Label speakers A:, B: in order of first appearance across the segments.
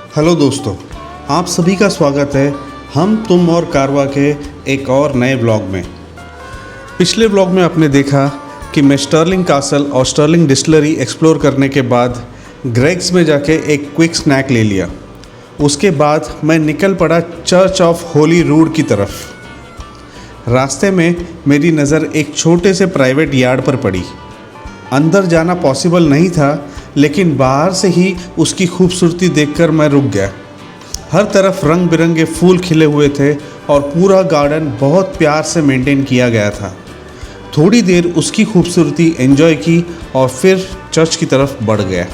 A: Hello दोस्तों, आप सभी का स्वागत है हम तुम और कारवा के एक और नए ब्लॉग में। पिछले ब्लॉग में आपने देखा कि मैं स्टर्लिंग कासल और स्टर्लिंग डिस्टिलरी एक्सप्लोर करने के बाद ग्रेग्स में जाके एक क्विक स्नैक ले लिया। उसके बाद मैं निकल पड़ा चर्च ऑफ होली रूड की तरफ। रास्ते में मेरी नज़र एक छोटे से प्राइवेट यार्ड पर पड़ी। अंदर जाना पॉसिबल नहीं था, लेकिन बाहर से ही उसकी खूबसूरती देखकर मैं रुक गया। हर तरफ रंग बिरंगे फूल खिले हुए थे और पूरा गार्डन बहुत प्यार से मेंटेन किया गया था। थोड़ी देर उसकी खूबसूरती एंजॉय की और फिर चर्च की तरफ बढ़ गया।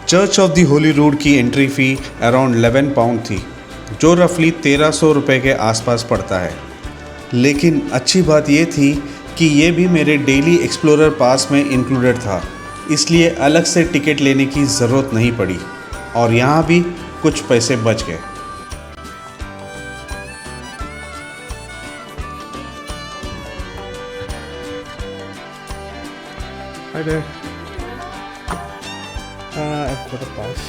A: Church of the holy rood की एंट्री फ़ी अराउंड 11 पाउंड थी, जो रफली 1300 रुपये के आसपास पड़ता है। लेकिन अच्छी बात यह थी कि ये भी मेरे डेली एक्सप्लोरर पास में इंक्लूडेड था, इसलिए अलग से टिकट लेने की ज़रूरत नहीं पड़ी और यहाँ भी कुछ पैसे बच गए।
B: Hi there. I've got a pass.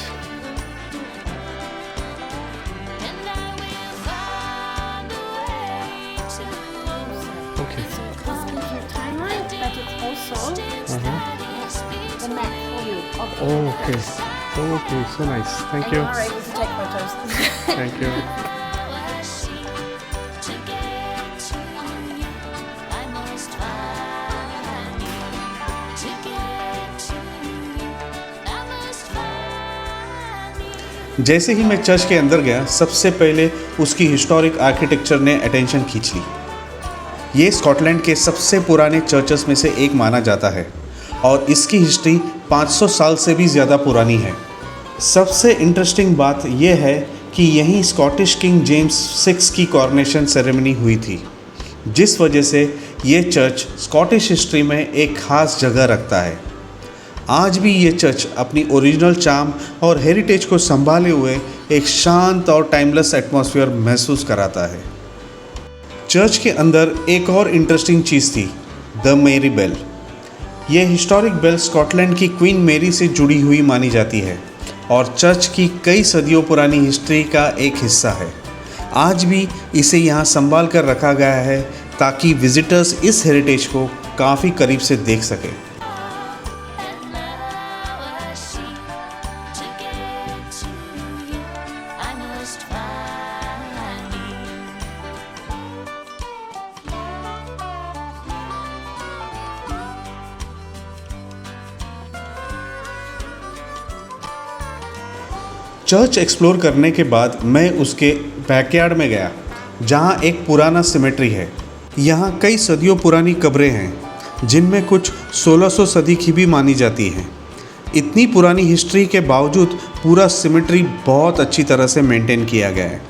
B: Okay.
C: This gives you timeline, but it's also the map for you. Of the
B: Oh, okay. Oh, okay. So nice. Thank
C: and
B: you.
C: you are able to take photos.
B: Thank you.
A: जैसे ही मैं church के अंदर गया, सबसे पहले उसकी historic architecture ने attention खींच ली। ये स्कॉटलैंड के सबसे पुराने चर्चेस में से एक माना जाता है और इसकी हिस्ट्री 500 साल से भी ज़्यादा पुरानी है। सबसे इंटरेस्टिंग बात यह है कि यहीं स्कॉटिश किंग जेम्स 6 की कॉरोनेशन सेरेमनी हुई थी, जिस वजह से ये चर्च स्कॉटिश हिस्ट्री में एक ख़ास जगह रखता है। आज भी ये चर्च अपनी ओरिजिनल चार्म और हेरिटेज को संभाले हुए एक शांत और टाइमलेस एटमॉस्फेयर महसूस कराता है। चर्च के अंदर एक और इंटरेस्टिंग चीज़ थी, द मेरी बेल। ये हिस्टोरिक बेल स्कॉटलैंड की क्वीन मेरी से जुड़ी हुई मानी जाती है और चर्च की कई सदियों पुरानी हिस्ट्री का एक हिस्सा है। आज भी इसे यहाँ संभाल कर रखा गया है ताकि विजिटर्स इस हेरिटेज को काफ़ी करीब से देख सकें। चर्च एक्सप्लोर करने के बाद मैं उसके बैकयार्ड में गया, जहां एक पुराना सिमेट्री है। यहां कई सदियों पुरानी कब्रें हैं, जिनमें कुछ 1600 सदी की भी मानी जाती हैं। इतनी पुरानी हिस्ट्री के बावजूद पूरा सिमेट्री बहुत अच्छी तरह से मेंटेन किया गया है।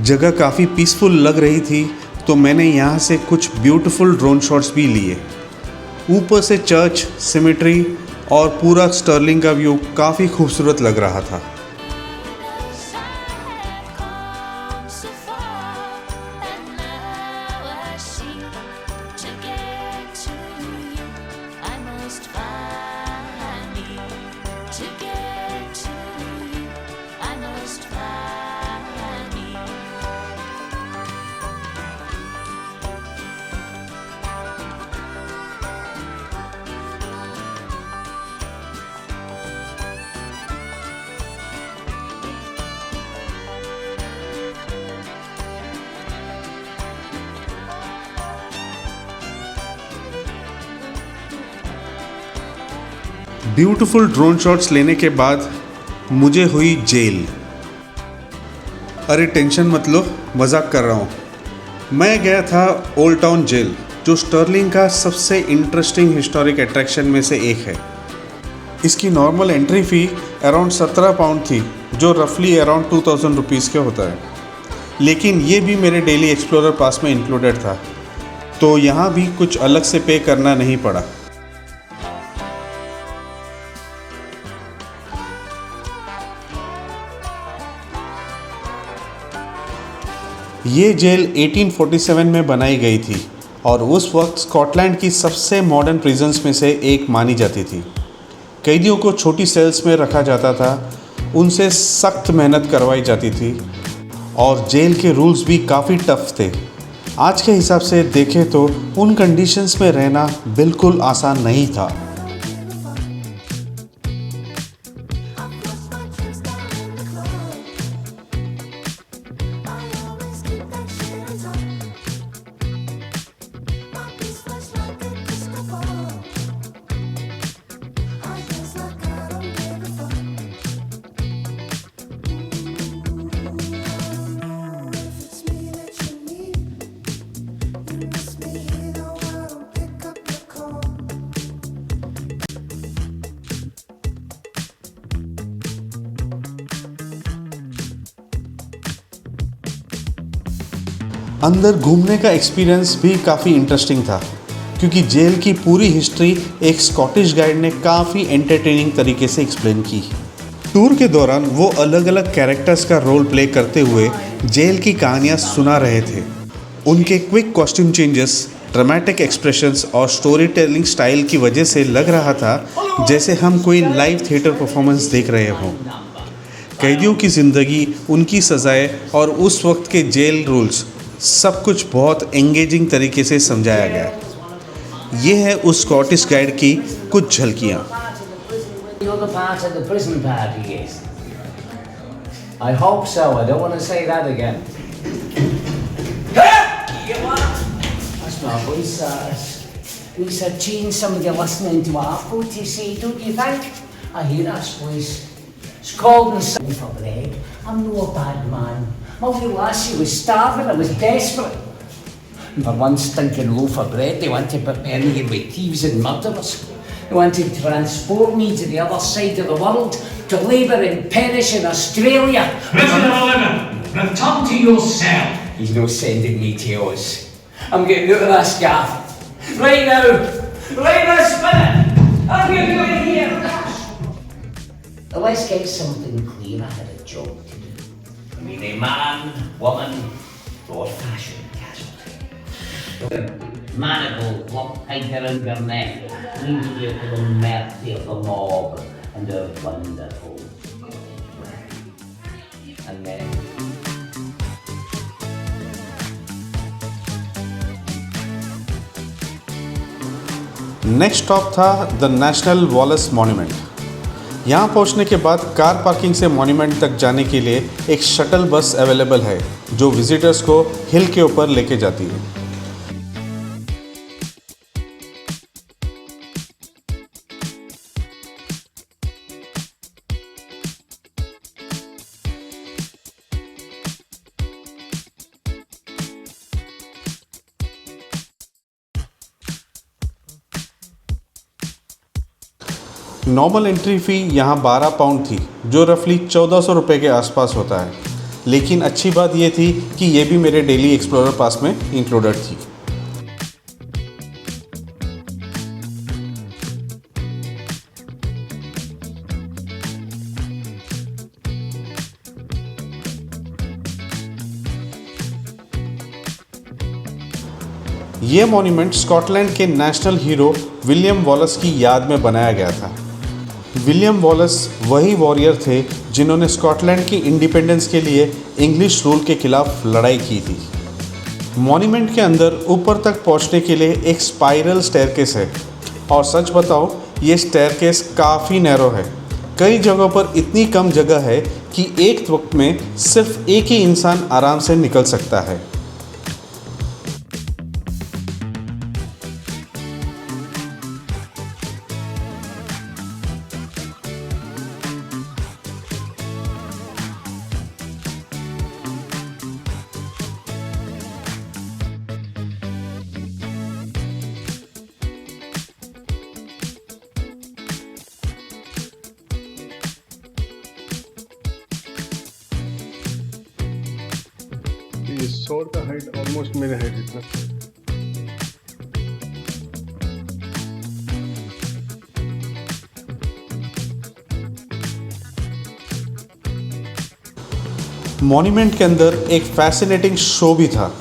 A: जगह काफ़ी पीसफुल लग रही थी, तो मैंने यहाँ से कुछ ब्यूटीफुल ड्रोन शॉट्स भी लिए। ऊपर से चर्च, सिमेट्री और पूरा स्टर्लिंग का व्यू काफ़ी खूबसूरत लग रहा था। ब्यूटीफुल ड्रोन शॉट्स लेने के बाद मुझे हुई जेल। अरे टेंशन मत लो, मजाक कर रहा हूँ। मैं गया था ओल्ड टाउन जेल, जो स्टर्लिंग का सबसे इंटरेस्टिंग हिस्टोरिक अट्रैक्शन में से एक है। इसकी normal entry fee around 17 pound थी, जो रफली अराउंड 2000 रुपीज़ के होता है। लेकिन ये भी मेरे डेली एक्सप्लोरर पास में इंक्लूडेड था, तो यहाँ भी कुछ अलग से पे करना नहीं पड़ा। ये जेल 1847 में बनाई गई थी और उस वक्त स्कॉटलैंड की सबसे मॉडर्न प्रिजन्स में से एक मानी जाती थी। कैदियों को छोटी सेल्स में रखा जाता था, उनसे सख्त मेहनत करवाई जाती थी और जेल के रूल्स भी काफ़ी टफ थे। आज के हिसाब से देखें तो उन कंडीशंस में रहना बिल्कुल आसान नहीं था। अंदर घूमने का एक्सपीरियंस भी काफ़ी इंटरेस्टिंग था, क्योंकि जेल की पूरी हिस्ट्री एक स्कॉटिश गाइड ने काफ़ी एंटरटेनिंग तरीके से एक्सप्लेन की। टूर के दौरान वो अलग अलग कैरेक्टर्स का रोल प्ले करते हुए जेल की कहानियाँ सुना रहे थे। उनके quick costume changes, dramatic expressions और स्टोरी टेलिंग स्टाइल की वजह से लग रहा था जैसे हम कोई लाइव थिएटर परफॉर्मेंस देख रहे हों। कैदियों की ज़िंदगी, उनकी सज़ाएं और उस वक्त के जेल रूल्स, सब कुछ बहुत एंगेजिंग तरीके से समझाया गया। ये है उस स्कॉटिश गाइड की कुछ झलकियाँ।
D: The other part of the prison party is. I hope so. I don't want to say that again. That's my voice, It's a change somebody listening to what I've got to say, don't you think? I hear that voice. It's called and something for bread. I'm no a bad man. My wee lassie was starving, I was desperate. For one stinking loaf of bread, they want to put me in here with thieves and murderers. They want to transport me to the other side of the world, to labour and perish in Australia.
E: Prisoner 11, return to your cell.
D: He's no sending me to yours. I'm getting out of this gaff. Right now! Right this minute! I'm getting out of here! Now let's get something clear. I had a job to do. I mean, a man, woman, or fashion casualty. Manacle, lock tighter in their neck, leave you to the mercy of the mob, and they're wonderful. And then...
A: next stop था the national Wallace monument. यहाँ पहुँचने के बाद car parking से monument तक जाने के लिए एक शटल बस अवेलेबल है जो विजिटर्स को हिल के ऊपर लेके जाती है। नॉर्मल एंट्री फ़ी यहाँ 12 पाउंड थी, जो रफली 1400 रुपये के आसपास होता है। लेकिन अच्छी बात यह थी कि ये भी मेरे डेली एक्सप्लोरर पास में इंक्लूडेड थी। ये मॉन्यूमेंट स्कॉटलैंड के नेशनल हीरो विलियम वॉलेस की याद में बनाया गया था। विलियम वॉलेस वही वॉरियर थे जिन्होंने स्कॉटलैंड की इंडिपेंडेंस के लिए इंग्लिश रूल के खिलाफ लड़ाई की थी। मॉन्यूमेंट के अंदर ऊपर तक पहुंचने के लिए एक स्पाइरल स्टेयरकेस है और सच बताओ ये स्टेयरकेस काफ़ी नैरो है। कई जगहों पर इतनी कम जगह है कि एक वक्त में सिर्फ एक ही इंसान आराम से निकल सकता है।
B: इस शोर का हाइट ऑलमोस्ट मेरे हाइट इतना।
A: मॉन्यूमेंट के अंदर एक फैसिनेटिंग शो भी था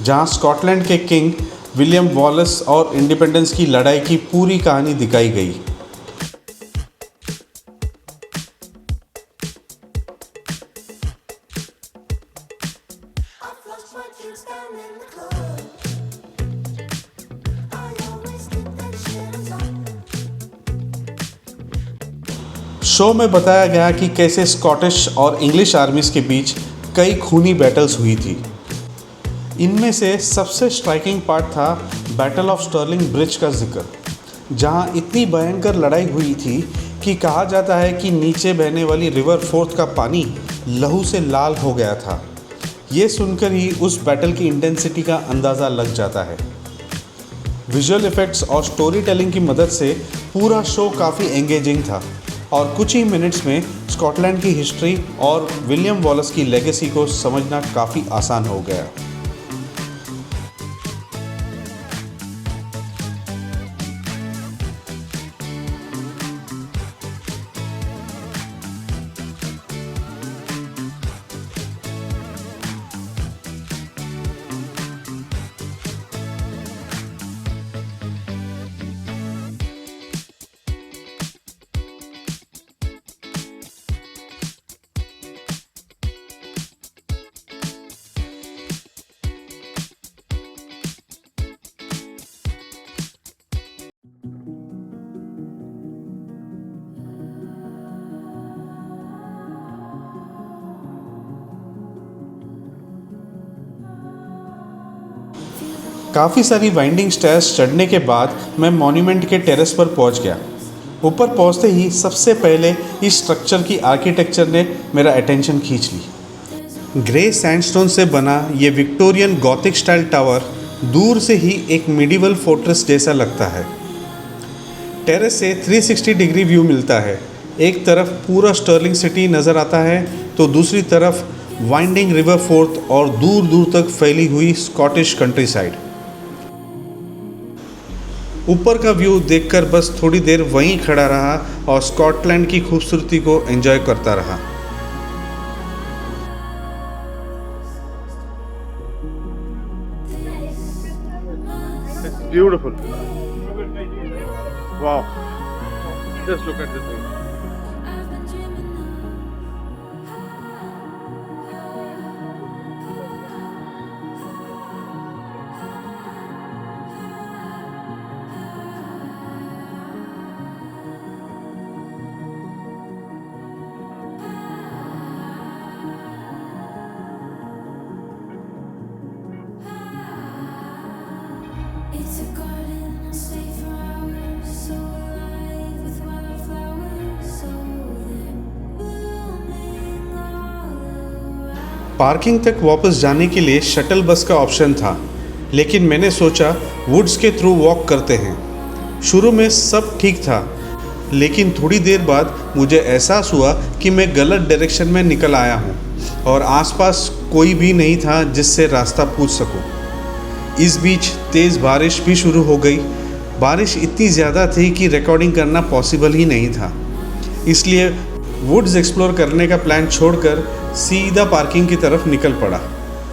A: जहां स्कॉटलैंड के किंग विलियम वॉलेस और इंडिपेंडेंस की लड़ाई की पूरी कहानी दिखाई गई। शो में बताया गया कि कैसे स्कॉटिश और इंग्लिश आर्मीज के बीच कई खूनी बैटल्स हुई थी। इनमें से सबसे स्ट्राइकिंग पार्ट था बैटल ऑफ स्टर्लिंग ब्रिज का जिक्र, जहां इतनी भयंकर लड़ाई हुई थी कि कहा जाता है कि नीचे बहने वाली रिवर फोर्थ का पानी लहू से लाल हो गया था। ये सुनकर ही उस बैटल की इंटेंसिटी का अंदाज़ा लग जाता है। विजुअल इफ़ेक्ट्स और स्टोरी टेलिंग की मदद से पूरा शो काफ़ी एंगेजिंग था और कुछ ही मिनट्स में स्कॉटलैंड की हिस्ट्री और विलियम वॉलेस की लेगेसी को समझना काफ़ी आसान हो गया। काफ़ी सारी वाइंडिंग स्टेयर्स चढ़ने के बाद मैं मॉन्यूमेंट के टेरेस पर पहुंच गया। ऊपर पहुंचते ही सबसे पहले इस स्ट्रक्चर की आर्किटेक्चर ने मेरा अटेंशन खींच ली। ग्रे सैंडस्टोन से बना ये विक्टोरियन गॉथिक स्टाइल टावर दूर से ही एक मिडिवल फोर्ट्रेस जैसा लगता है। टेरेस से 360 डिग्री व्यू मिलता है। एक तरफ पूरा स्टर्लिंग सिटी नज़र आता है तो दूसरी तरफ वाइंडिंग रिवर फोर्थ और दूर दूर तक फैली हुई स्कॉटिश कंट्री साइड। ऊपर का व्यू देखकर बस थोड़ी देर वहीं खड़ा रहा और स्कॉटलैंड की खूबसूरती को एंजॉय करता रहा।
B: It's beautiful. Wow. Just look at this thing.
F: It's a garden, I'll stay for hours, so alive with wildflowers, so they're blooming all around.
A: Parking तक वापस जाने के लिए शटल बस का ऑप्शन था, लेकिन मैंने सोचा वुड्स के थ्रू वॉक करते हैं। शुरू में सब ठीक था, लेकिन थोड़ी देर बाद मुझे एहसास हुआ कि मैं गलत डायरेक्शन में निकल आया हूँ और आसपास कोई भी नहीं था जिससे रास्ता पूछ सकूँ। इस बीच तेज़ बारिश भी शुरू हो गई। बारिश इतनी ज़्यादा थी कि रिकॉर्डिंग करना पॉसिबल ही नहीं था, इसलिए वुड्स एक्सप्लोर करने का प्लान छोड़कर सीधा पार्किंग की तरफ निकल पड़ा,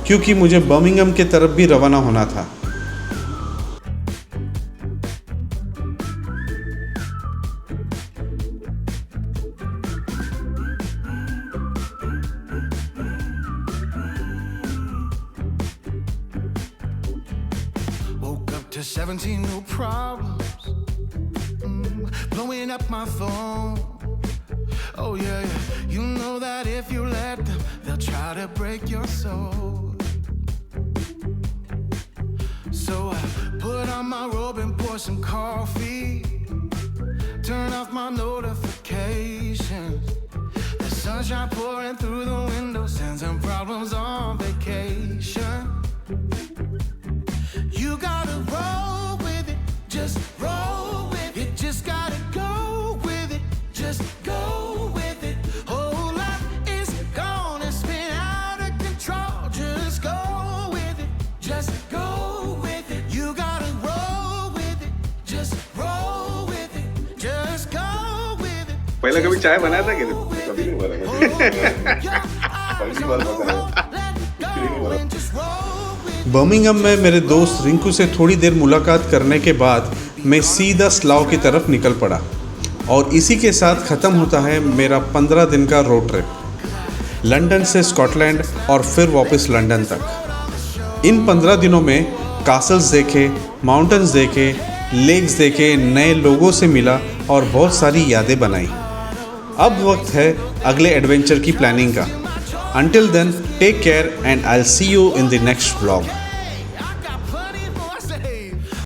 A: क्योंकि मुझे बर्मिंघम की तरफ भी रवाना होना था।
G: Woke up to 17 new problems, blowing up my phone. Oh yeah, yeah, you know that if you let them, they'll try to break your soul. So I put on my robe and pour some coffee, turn off my notifications. The sunshine pouring through the window, sends some problems on vacation. You gotta roll with it, just roll with it. Just gotta go with it, just go with it. Whole life is gonna spin out of control. Just go with it, just go with it. You gotta roll with it, just roll with it. Just go with it.
B: पहले कभी चाय बनाया था क्या? कभी नहीं बनाया।
G: Pहली बार बनाया।
A: बर्मिंघम में मेरे दोस्त रिंकू से थोड़ी देर मुलाकात करने के बाद मैं सीधा स्लाव की तरफ निकल पड़ा और इसी के साथ ख़त्म होता है मेरा 15 दिन का रोड ट्रिप लंदन से स्कॉटलैंड और फिर वापस लंदन तक। इन 15 दिनों में कासल्स देखे, माउंटेन्स देखे, लेक्स देखे, नए लोगों से मिला और बहुत सारी यादें बनाई। अब वक्त है अगले एडवेंचर की प्लानिंग का। Until then, take care and I'll see you in the next vlog.